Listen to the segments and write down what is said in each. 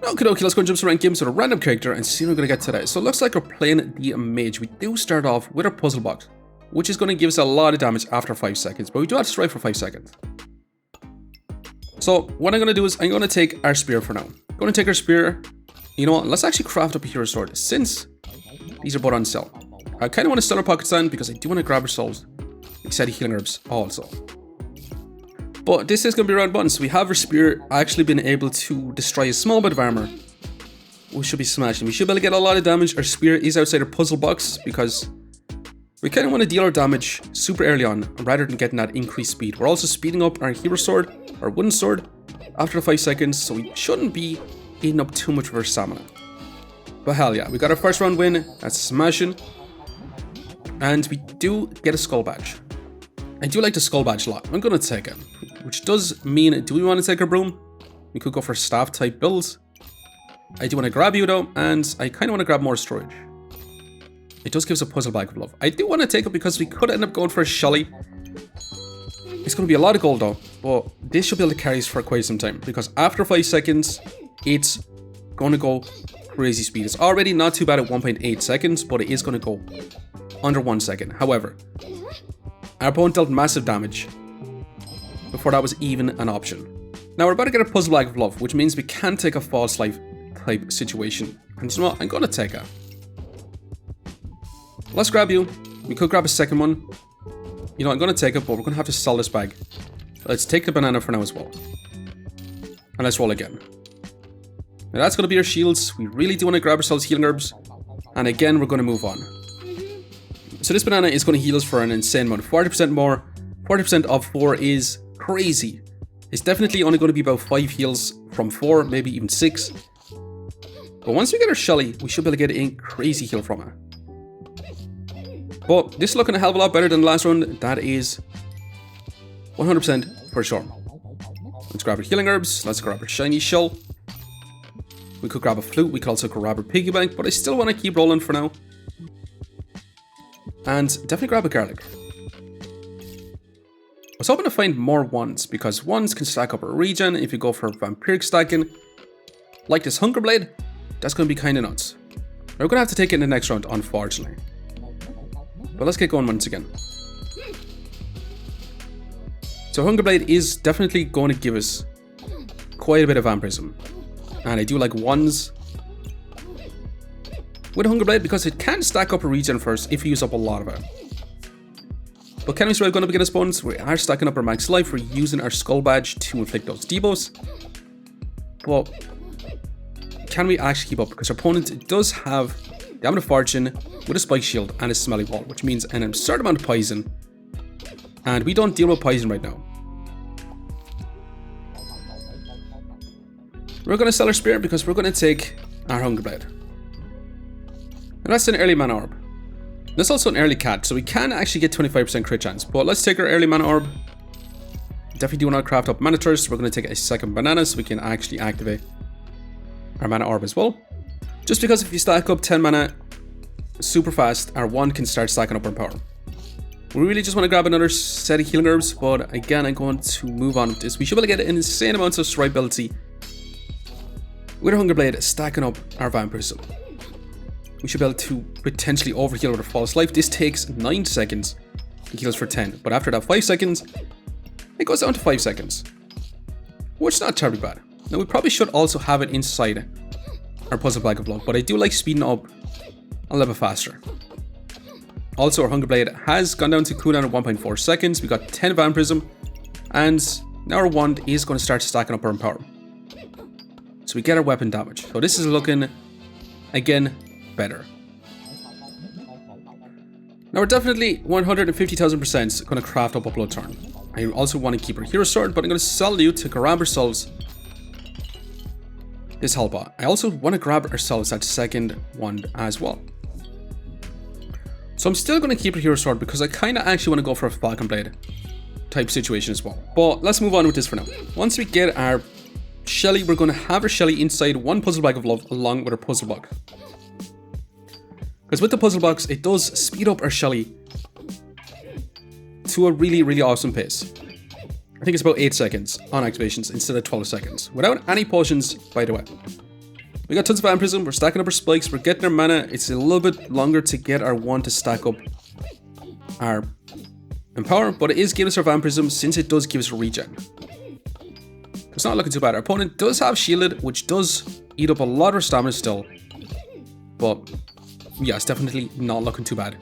Okay, let's go and jump some ranked games with a random character and see what we're going to get today. So it looks like we're playing the Mage. We do start off with our puzzle box, which is going to give us a lot of damage after 5 seconds, but we do have to strike for 5 seconds. So what I'm going to do is I'm going to take our spear for now. I'm going to take our spear. You know what, let's actually craft up a hero sword since these are both on sale. I kind of want to sell our pocket sand because I do want to grab ourselves excited healing herbs also. But this is going to be round 1, so we have our spear actually been able to destroy a small bit of armor. We should be smashing. We should be able to get a lot of damage. Our spear is outside our puzzle box because we kind of want to deal our damage super early on rather than getting that increased speed. We're also speeding up our hero sword, our wooden sword, after the 5 seconds, so we shouldn't be eating up too much of our stamina. But hell yeah, we got our first round win. That's smashing. And we do get a skull badge. I do like the skull badge a lot. I'm going to take it. Which does mean, do we want to take our broom? We could go for staff type builds. I do want to grab you though, and I kind of want to grab more storage. It does give us a puzzle bag of love. I do want to take it because we could end up going for a Shelly. It's going to be a lot of gold though, but this should be able to carry us for quite some time because after 5 seconds, it's going to go crazy speed. It's already not too bad at 1.8 seconds, but it is going to go under 1 second. However, our opponent dealt massive damage before that was even an option. Now we're about to get a puzzle bag of love, which means we can take a false life type situation. And you know what? I'm going to take it. Let's grab you. We could grab a second one. You know, I'm going to take it, but we're going to have to sell this bag. Let's take the banana for now as well. And let's roll again. Now that's going to be our shields. We really do want to grab ourselves healing herbs. And again, we're going to move on. So this banana is going to heal us for an insane amount. 40% more. 40% of 4 is crazy. It's definitely only going to be about 5 heals from 4, maybe even 6. But once we get our Shelly, we should be able to get a crazy heal from her. But this is looking a hell of a lot better than the last round. That is 100% for sure. Let's grab our healing herbs. Let's grab our shiny shell. We could grab a flute. We could also grab our piggy bank. But I still want to keep rolling for now. And definitely grab a garlic. I was hoping to find more wands because wands can stack up a regen if you go for vampiric stacking. Like this Hunger Blade, that's going to be kind of nuts. We're going to have to take it in the next round, unfortunately. But let's get going once again. So Hunger Blade is definitely going to give us quite a bit of vampirism. And I do like wands with Hunger Blade because it can stack up a regen first if you use up a lot of it. But can we survive going up against opponents? We are stacking up our max life. We're using our skull badge to inflict those debuffs. But can we actually keep up? Because our opponent does have the Amulet of Fortune with a spike shield and a smelly wall, which means an absurd amount of poison. And we don't deal with poison right now. We're going to sell our spear because we're going to take our Hunger Blade. And that's an early Mana Orb. That's also an early cat, so we can actually get 25% crit chance. But let's take our early Mana Orb. Definitely do want to craft up Mana Thirst. We're going to take a second banana so we can actually activate our Mana Orb as well. Just because if you stack up 10 mana super fast, our wand can start stacking up our power. We really just want to grab another set of healing herbs, but again, I'm going to move on with this. We should be able to get an insane amount of strike ability with our Hunger Blade stacking up our vampirism. We should be able to potentially overheal with a false life. This takes 9 seconds. It heals for 10. But after that 5 seconds, it goes down to 5 seconds. Which is not terribly bad. Now we probably should also have it inside our puzzle bag of love. But I do like speeding up a little bit faster. Also our Hunger Blade has gone down to cooldown at 1.4 seconds. We got 10 vampirism. And now our wand is going to start stacking up our power. So we get our weapon damage. So this is looking, again, better. Now we're definitely 150,000% going to craft up a Bloodthorn. I also want to keep our hero sword, but I'm going to sell you to grab ourselves this Hellbot. I also want to grab ourselves that second wand as well. So I'm still going to keep our hero sword because I kind of actually want to go for a Falcon Blade type situation as well. But let's move on with this for now. Once we get our Shelly, we're going to have our Shelly inside one puzzle bag of love along with our puzzle box. Because with the puzzle box, it does speed up our Shelly to a really, really awesome pace. I think it's about 8 seconds on activations instead of 12 seconds. Without any potions, by the way. We got tons of Vampirism, we're stacking up our spikes, we're getting our mana. It's a little bit longer to get our 1 to stack up our Empower, but it is giving us our Vampirism since it does give us a regen. It's not looking too bad. Our opponent does have Shielded, which does eat up a lot of our stamina still. But yeah, it's definitely not looking too bad.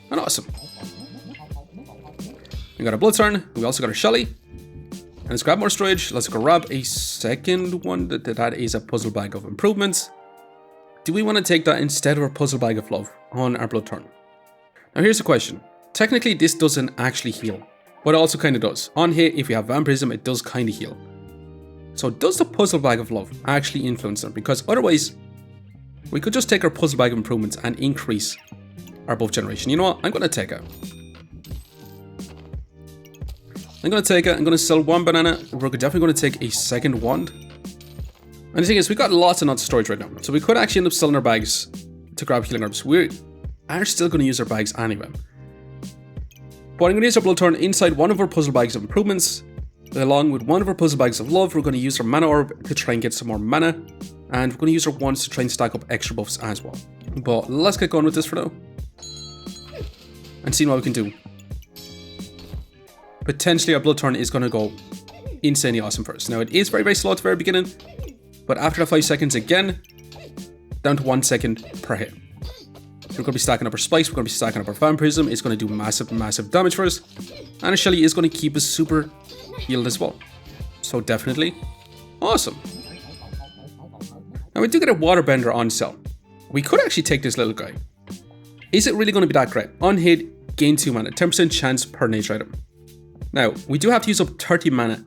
And awesome. We got a Bloodthorn, we also got a Shelly. And let's grab more storage. Let's grab a second one. That is a Puzzle Bag of Improvements. Do we want to take that instead of our Puzzle Bag of Love on our Bloodthorn? Now here's the question. Technically this doesn't actually heal, but it also kind of does. On hit, if you have Vampirism, it does kind of heal. So does the Puzzle Bag of Love actually influence them? Because otherwise, we could just take our Puzzle Bag of Improvements and increase our buff generation. You know what? I'm going to take it. I'm going to sell 1 banana. We're definitely going to take a second wand. And the thing is, we got lots and lots of storage right now. So we could actually end up selling our bags to grab healing herbs. We are still going to use our bags anyway. But I'm going to use our Bloodthorn inside one of our Puzzle Bags of Improvements. Along with one of our Puzzle Bags of Love, we're going to use our Mana Orb to try and get some more mana. And we're going to use our wands to try and stack up extra buffs as well. But let's get going with this for now. And see what we can do. Potentially our Bloodthorn is going to go insanely awesome first. Now it is very, very slow at the very beginning. But after the 5 seconds again, down to 1 second per hit. We're going to be stacking up our spikes, we're going to be stacking up our Vampirism. It's going to do massive, massive damage for us. And our Shelly is going to keep us super healed as well. So definitely awesome. Now we do get a Waterbender on sale. We could actually take this little guy. Is it really going to be that great? On hit, gain 2 mana, 10% chance per nature item. Now, we do have to use up 30 mana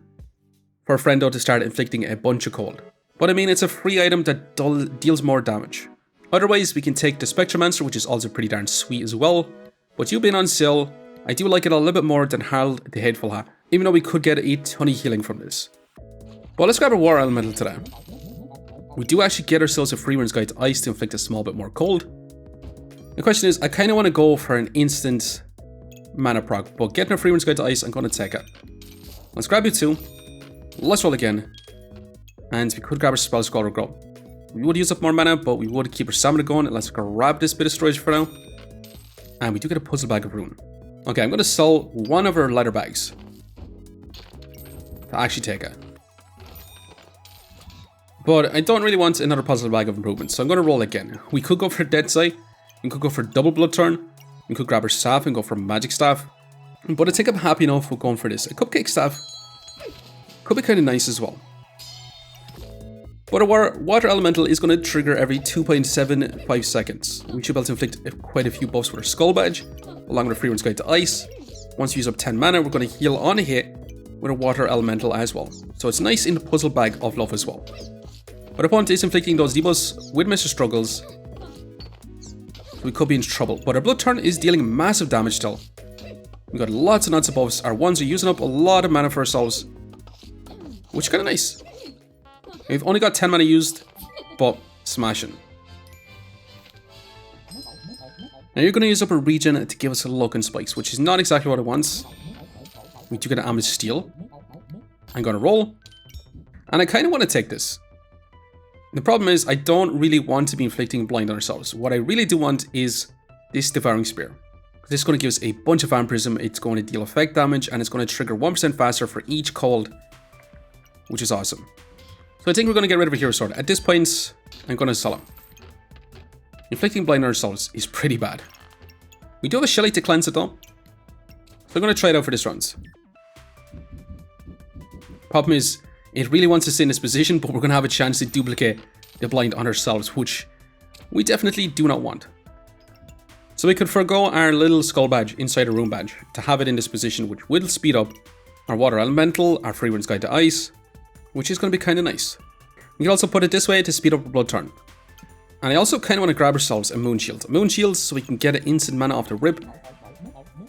for a friendo to start inflicting a bunch of cold. But I mean, it's a free item that deals more damage. Otherwise, we can take the Spectromancer, which is also pretty darn sweet as well. But you being on sale, I do like it a little bit more than Harald the Hateful Hat, even though we could get a ton of healing from this. But let's grab a Water Elemental today. We do actually get ourselves a Freeman's Guide to Ice to inflict a small bit more cold. The question is, I kind of want to go for an instant mana proc, but getting a Freeman's Guide to Ice, I'm going to take it. Let's grab you 2. Let's roll again. And we could grab our Spell Scroll Grow. We would use up more mana, but we would keep our stamina going. Let's grab this bit of storage for now. And we do get a Puzzle Bag of Ruin. Okay, I'm going to sell one of our leather bags to actually take it. But I don't really want another Puzzle Bag of Improvements, so I'm going to roll again. We could go for Dead Sight. We could go for double Bloodthorn. We could grab our staff and go for Magic Staff. But I think I'm happy enough with going for this. A Cupcake Staff could be kind of nice as well. But our Water Elemental is going to trigger every 2.75 seconds. We should be able to inflict quite a few buffs with our Skull Badge, along with a Freeman's Guide to Ice. Once we use up 10 mana, we're going to heal on a hit with a Water Elemental as well. So it's nice in the Puzzle Bag of Love as well. But our opponent is inflicting those debuffs with Mr. Struggles. So we could be in trouble. But our Bloodthorn is dealing massive damage still. We got lots and lots of buffs. Our ones are using up a lot of mana for ourselves, which is kind of nice. We've only got 10 mana used, but smashing. Now you're going to use up a regen to give us a Lock and Spikes, which is not exactly what it wants. We do get an Amethyst Steel. I'm going to roll. And I kind of want to take this. The problem is I don't really want to be inflicting blind on ourselves. What I really do want is this Devouring Spear. This is going to give us a bunch of Vampirism. It's going to deal effect damage, and it's going to trigger 1% faster for each cold, which is awesome. So I think we're going to get rid of a Hero Sword. At this point, I'm going to sell him. Inflicting blind on ourselves is pretty bad. We do have a Shelly to cleanse it though. So I'm going to try it out for this round. Problem is, it really wants to stay in this position, but we're going to have a chance to duplicate the blind on ourselves, which we definitely do not want. So we could forego our little Skull Badge inside a Rune Badge to have it in this position, which will speed up our Water Elemental, our Freeman's Guide to Ice, which is going to be kind of nice. We can also put it this way to speed up our Bloodthorn. And I also kind of want to grab ourselves a Moon Shield. A Moon Shield so we can get an instant mana off the rip.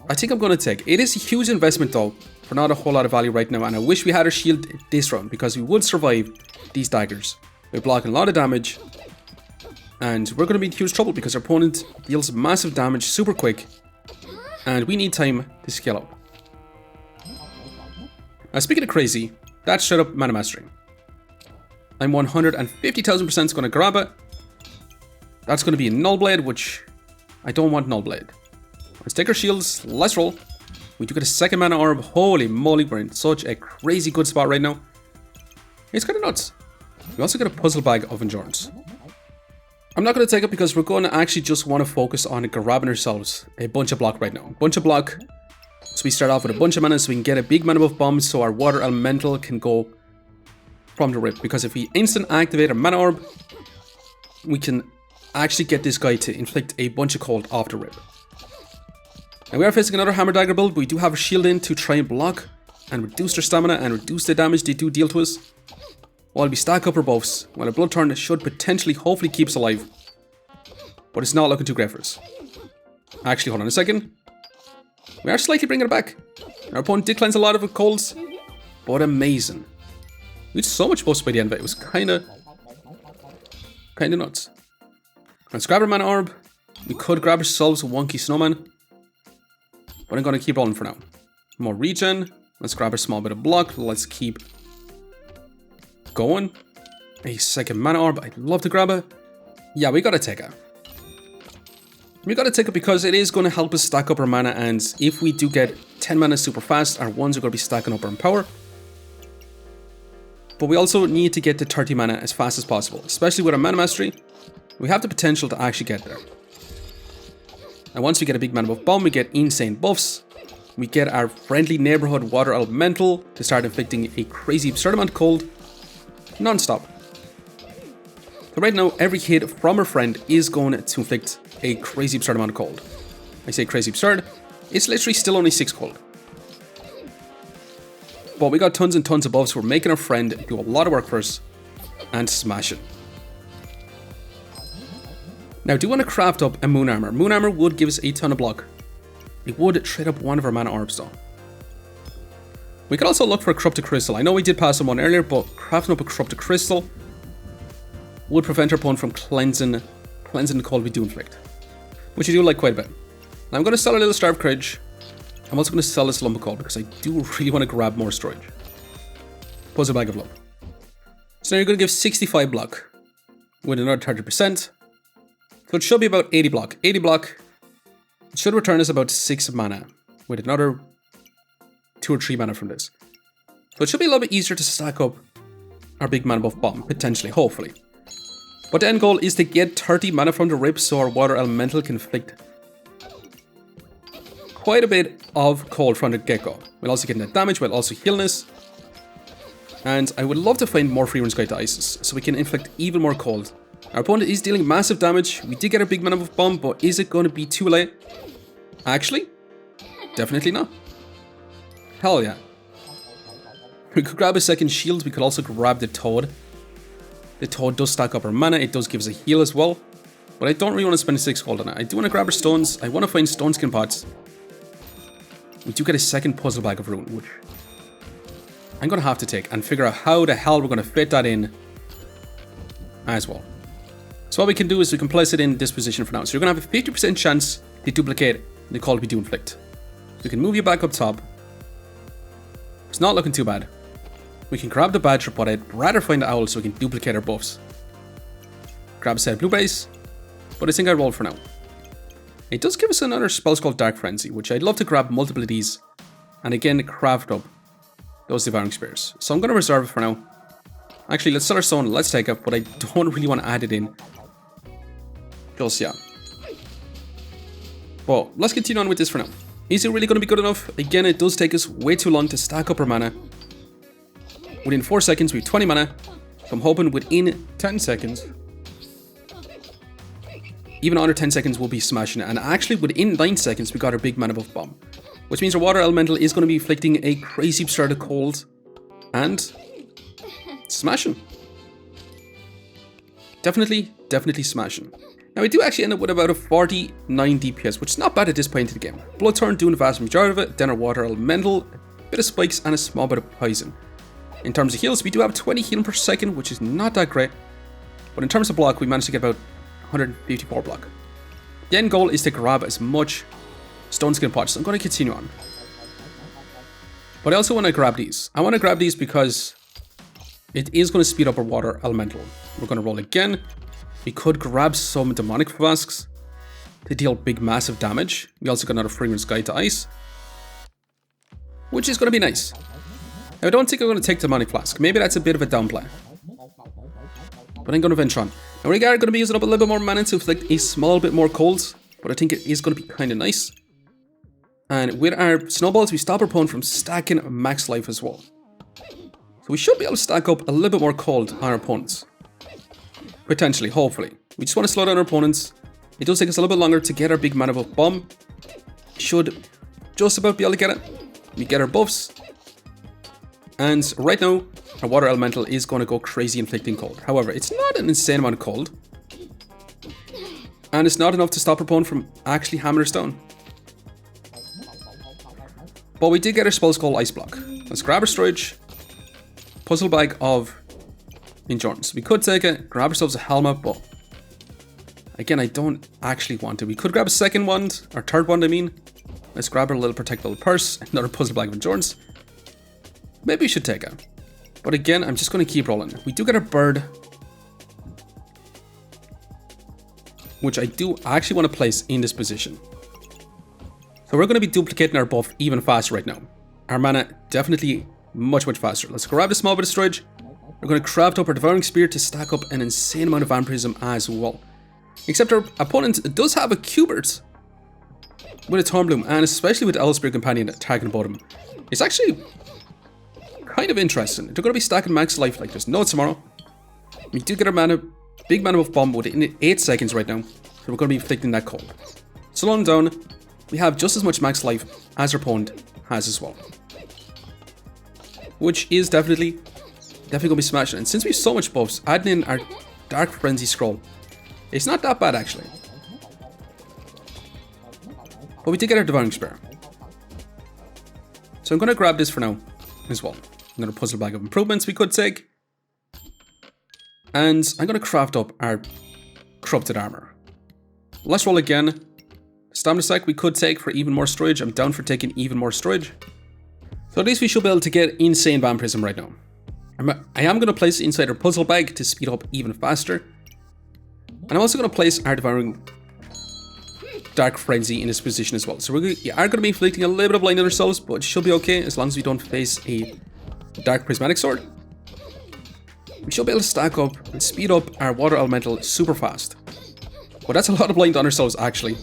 I think I'm going to take. It is a huge investment though, for not a whole lot of value right now. And I wish we had our shield this round, because we would survive these daggers. We're blocking a lot of damage. And we're going to be in huge trouble because our opponent deals massive damage super quick. And we need time to scale up. Now speaking of crazy, that's straight up Mana Mastery. I'm 150,000% going to grab it. That's going to be a Null Blade, which I don't want Null Blade. Let's take our shields. Let's roll. We do get a second Mana Orb. Holy moly, we're in such a crazy good spot right now. It's kind of nuts. We also get a Puzzle Bag of Endurance. I'm not going to take it because we're going to actually just want to focus on grabbing ourselves a bunch of block right now. A bunch of block. So we start off with a bunch of mana so we can get a big Mana Buff bomb so our Water Elemental can go from the rip. Because if we instant activate our Mana Orb, we can actually get this guy to inflict a bunch of cold off the rip. Now we are facing another Hammer Dagger build, but we do have a shield in to try and block and reduce their stamina and reduce the damage they do deal to us. While we stack up our buffs, while a Bloodthorn should potentially, hopefully keep us alive. But it's not looking too great for us. Actually, hold on a second. We are slightly bringing it back. Our opponent did cleanse a lot of it colds, but amazing. We had so much buffs by the end of it. It was kinda nuts. Let's grab our Mana Orb. We could grab ourselves a wonky snowman, but I'm gonna keep rolling for now. More regen. Let's grab a small bit of block. Let's keep going. A second Mana Orb. I'd love to grab it. Yeah, we gotta take it. We gotta take it because it is gonna help us stack up our mana, and if we do get 10 mana super fast, our ones are gonna be stacking up our power. But we also need to get to 30 mana as fast as possible, especially with our Mana Mastery. We have the potential to actually get there. And once we get a big Mana Buff bomb, we get insane buffs. We get our friendly neighborhood Water Elemental to start inflicting a crazy absurd amount of cold non-stop. So right now, every hit from our friend is going to inflict a crazy absurd amount of cold. I say crazy absurd, it's literally still only 6 cold. But we got tons and tons of buffs, so we're making our friend do a lot of work for us and smash it. Now, I do want to craft up a Moon Armor. Moon Armor would give us a ton of block. It would trade up one of our Mana Orbs though. We could also look for a Corrupted Crystal. I know we did pass on one earlier, but crafting up a Corrupted Crystal would prevent our opponent from cleansing the cold we do inflict, which I do like quite a bit. Now I'm going to sell a little Starved Courage. I'm also going to sell this Lump of Cold because I do really want to grab more storage. Puzzle Bag of Love. So now you're going to give 65 block with another 30%. So it should be about 80 block. 80 block should return us about 6 mana with another 2 or 3 mana from this. So it should be a little bit easier to stack up our big Mana Buff bomb, potentially, hopefully. But the end goal is to get 30 mana from the rip so our Water Elemental can inflict quite a bit of cold from the get-go. We'll also get net damage, we'll also heal us. And I would love to find more Free Runes Guide to Isis so we can inflict even more cold. Our opponent is dealing massive damage. We did get a big Mana Buff bomb, but is it going to be too late? Actually, definitely not. Hell yeah. We could grab a second shield. We could also grab the Toad. The Toad does stack up our mana. It does give us a heal as well. But I don't really want to spend 6 gold on it. I do want to grab our stones. I want to find stone skin pots. We do get a second Puzzle Bag of Ruin, which I'm going to have to take and figure out how the hell we're going to fit that in as well. So what we can do is we can place it in this position for now. So you're going to have a 50% chance to duplicate the cold we do inflict. We can move you back up top. It's not looking too bad. We can grab the Badger, but I'd rather find the Owl so we can duplicate our buffs. Grab a set of blueberries, but I think I roll for now. It does give us another spell called Dark Frenzy, which I'd love to grab multiple of these, and again craft up those Devouring Spears. So I'm going to reserve it for now. Actually, let's sell our stone, let's take it, but I don't really want to add it in. Just yeah. But let's continue on with this for now. Is it really going to be good enough? Again, it does take us way too long to stack up our mana. Within 4 seconds, we have 20 mana. So I'm hoping within 10 seconds, even under 10 seconds, we'll be smashing it. And actually, within 9 seconds, we got our big Mana Buff bomb. Which means our Water Elemental is going to be inflicting a crazy absurd of cold. And smashing. Definitely smashing. Now, we do actually end up with about a 49 DPS, which is not bad at this point in the game. Bloodthorn doing the vast majority of it, then our Water Elemental, a bit of spikes, and a small bit of poison. In terms of heals, we do have 20 healing per second, which is not that great. But in terms of block, we managed to get about 154 block. The end goal is to grab as much stone skin pots. So I'm going to continue on. But I also want to grab these. I want to grab these because it is going to speed up our Water Elemental. We're going to roll again. We could grab some Demonic Flasks to deal big, massive damage. We also got another Fragrance Guide to Ice, which is going to be nice. Now, I don't think I'm going to take Demonic Flask. Maybe that's a bit of a downplay. But I'm going to venture on. Now, we are going to be using up a little bit more mana to inflict a small bit more cold, but I think it is going to be kind of nice. And with our Snowballs, we stop our opponent from stacking max life as well. So we should be able to stack up a little bit more cold on our opponents. Potentially, hopefully. We just want to slow down our opponents. It does take us a little bit longer to get our big Mana Buff bomb. Should just about be able to get it. We get our buffs. And right now, our Water Elemental is going to go crazy inflicting cold. However, it's not an insane amount of cold. And it's not enough to stop our opponent from actually hammering us down. But we did get our Spell Skull Ice Block. Let's grab our storage. Puzzle Bag of Endurance. We could take it, grab ourselves a helmet, but again, I don't actually want it. We could grab a second wand, or third wand, I mean. Let's grab our little protectable purse, another Puzzle Bag of Endurance. Maybe we should take it. But again, I'm just going to keep rolling. We do get a bird, which I do actually want to place in this position. So we're going to be duplicating our buff even faster right now. Our mana definitely much faster. Let's grab a small bit of storage. We're going to craft up our Devouring Spear to stack up an insane amount of Vampirism as well. Except our opponent does have a Cubert with a Thornbloom, and especially with Elspire Companion targeting bottom. It's actually kind of interesting. They're going to be stacking max life like there's no tomorrow. We do get our big Mana Buff bomb within 8 seconds right now, so we're going to be inflicting that cold. Slowing down, we have just as much max life as our opponent has as well, which is definitely going to be smashing. And since we have so much buffs, adding in our Dark Frenzy Scroll, it's not that bad actually. But we did get our Devouring Spear. So I'm going to grab this for now as well. Another Puzzle Bag of Improvements we could take. And I'm going to craft up our Corrupted Armor. Let's roll again. Stamina Sack we could take for even more storage. I'm down for taking even more storage. So at least we should be able to get insane Vampirism right now. I am going to place it inside our Puzzle Bag to speed up even faster. And I'm also going to place our Devouring Dark Frenzy in this position as well. So we are going to be inflicting a little bit of blind on ourselves, but it should be okay as long as we don't face a Dark Prismatic Sword. We should be able to stack up and speed up our Water Elemental super fast. But that's a lot of blind on ourselves actually,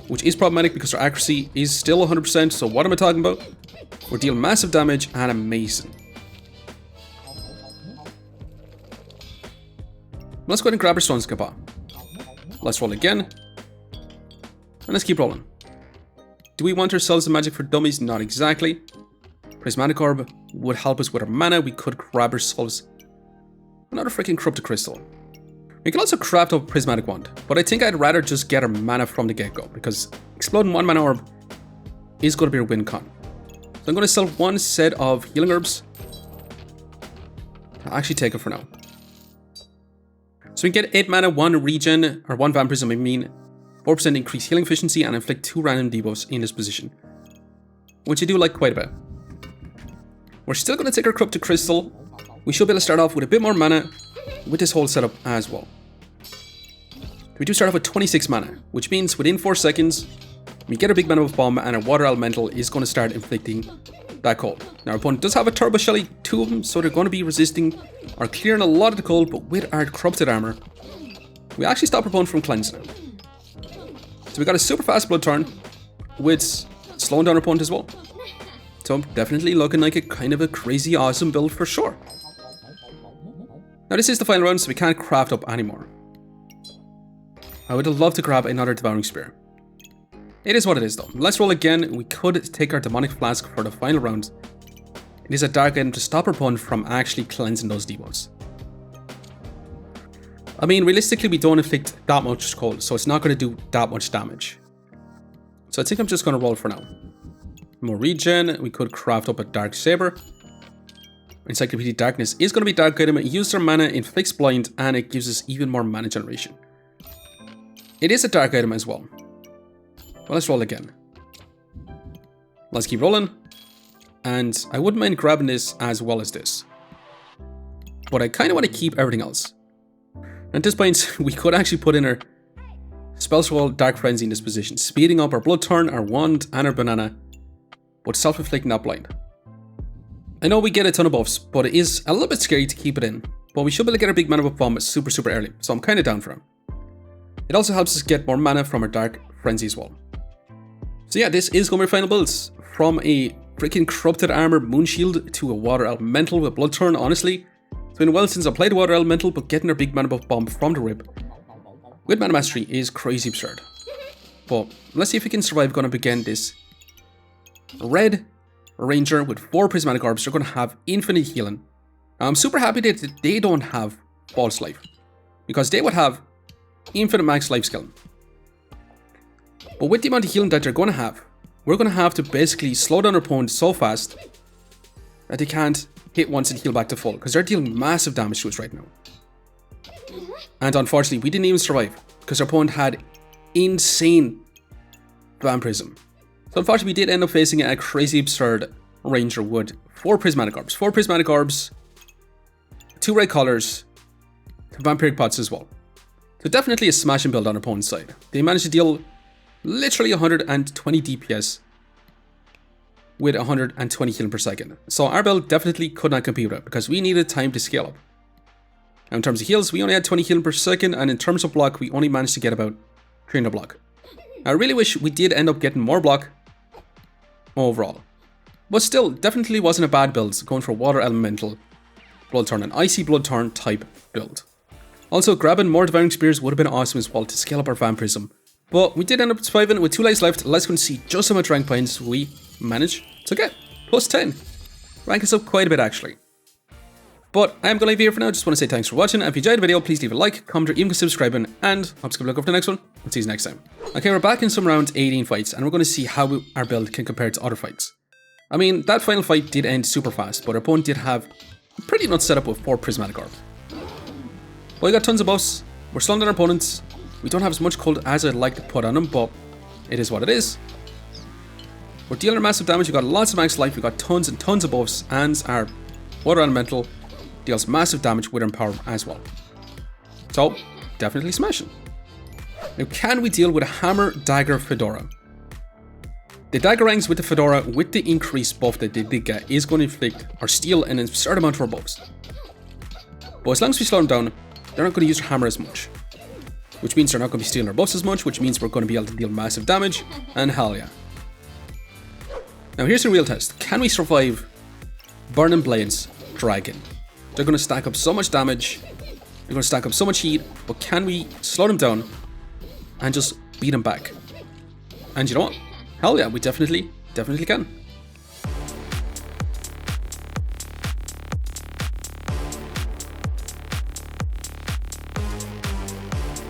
which is problematic because our accuracy is still 100%. So what am I talking about? We're dealing massive damage and amazing. Let's go ahead and grab our Stone Skapa. Let's roll again. And let's keep rolling. Do we want ourselves a Magic for Dummies? Not exactly. Prismatic Orb would help us with our mana. We could grab ourselves another freaking Corrupted Crystal. We can also craft up a Prismatic Wand, but I think I'd rather just get our mana from the get-go because exploding one Mana Orb is going to be our win con. So I'm going to sell one set of Healing Herbs. I'll actually take it for now. So we get 8 mana, 1 regen, or 1 vampirism, I mean, 4% increased healing efficiency, and inflict 2 random debuffs in this position, which I do like quite a bit. We're still going to take our Corrupted Crystal. We should be able to start off with a bit more mana with this whole setup as well. We do start off with 26 mana, which means within 4 seconds, we get our big Mana Buff bomb, and our Water Elemental is going to start inflicting that cold. Now our opponent does have a Turbo Shelly, 2 of them, so they're going to be resisting or clearing a lot of the cold, but with our Corrupted Armor, we actually stop our opponent from cleansing it. So we got a super fast Bloodthorn with slowing down our opponent as well. So definitely looking like a kind of a crazy awesome build for sure. Now this is the final round, so we can't craft up anymore. I would love to grab another Devouring Spear. It is what it is though. Let's roll again. We could take our Demonic Flask for the final round. It is a dark item to stop our opponent from actually cleansing those debuffs. I mean, realistically, we don't inflict that much cold, so it's not going to do that much damage. So I think I'm just going to roll for now. More regen. We could craft up a Dark Saber. Encyclopedia Darkness is going to be dark item. It uses our mana, inflicts blind, and it gives us even more mana generation. It is a dark item as well. Well, let's roll again. Let's keep rolling. And I wouldn't mind grabbing this as well as this. but I kind of want to keep everything else. At this point, we could actually put in our Spell Scroll, Dark Frenzy in this position, speeding up our Bloodthorn, our Wand, and our Banana, but self-inflicting not blind. I know we get a ton of buffs, but it is a little bit scary to keep it in, but we should be able to get our big Mana Buff Bomb super early, so I'm kind of down for him. It also helps us get more mana from our Dark Frenzy as well. So yeah, this is going to be our final builds. From a freaking Corrupted Armor Moonshield to a Water Elemental with Bloodthorn, honestly. It's been a while since I played Water Elemental, but getting our big Mana Buff Bomb from the rip with Mana Mastery is crazy absurd. But let's see if we can survive going up again this red Ranger with 4 Prismatic Orbs. They're going to have infinite healing. I'm super happy that they don't have False Life, because they would have infinite max life skill. But with the amount of healing that they're going to have, we're going to have to basically slow down our opponent so fast that they can't hit once and heal back to full, because they're dealing massive damage to us right now. And unfortunately, we didn't even survive, because our opponent had insane Vampirism. So unfortunately, we did end up facing a crazy absurd Ranger with 4 Prismatic Orbs. 4 Prismatic Orbs, 2 red colors, 2 Vampiric Pots as well. So definitely a smashing build on our opponent's side. They managed to deal literally 120 DPS with 120 healing per second. So our build definitely could not compete with it, because we needed time to scale up. Now in terms of heals, we only had 20 healing per second, and in terms of block, we only managed to get about 300 block. I really wish we did end up getting more block overall. But still, definitely wasn't a bad build, going for Water Elemental, Bloodthorn, an Icy Bloodthorn type build. Also, grabbing more Devouring Spears would have been awesome as well to scale up our Vampirism. But we did end up surviving with 2 lives left. Let's go and see just how much rank points we managed to get. Plus 10. Rank us up quite a bit actually. But I am going to leave you here for now. Just want to say thanks for watching. And if you enjoyed the video, please leave a like, comment, or even consider subscribing. And hope to look over the next one. I'll see you next time. Okay, we're back in some round 18 fights, and we're going to see how our build can compare to other fights. I mean, that final fight did end super fast, but our opponent did have a pretty nuts setup with 4 Prismatic Orb. Well, we got tons of buffs. We're slowing down our opponents. We don't have as much cold as I'd like to put on them, but it is what it is. We're dealing massive damage. We got lots of max life. We got tons and tons of buffs, and our Water Elemental deals massive damage with Empower as well. So, definitely smashing. Now, can we deal with a Hammer, Dagger, Fedora? The Dagger ranks with the Fedora, with the increased buff that they did get, is going to inflict or steal an absurd amount of our buffs. But as long as we slow them down, they're not going to use their Hammer as much. Which means they're not going to be stealing our buffs as much, which means we're going to be able to deal massive damage, and hell yeah. Now here's the real test. Can we survive Burning Blades Dragon? They're going to stack up so much damage, they're going to stack up so much heat, but can we slow them down and just beat them back? And you know what? Hell yeah, we definitely can.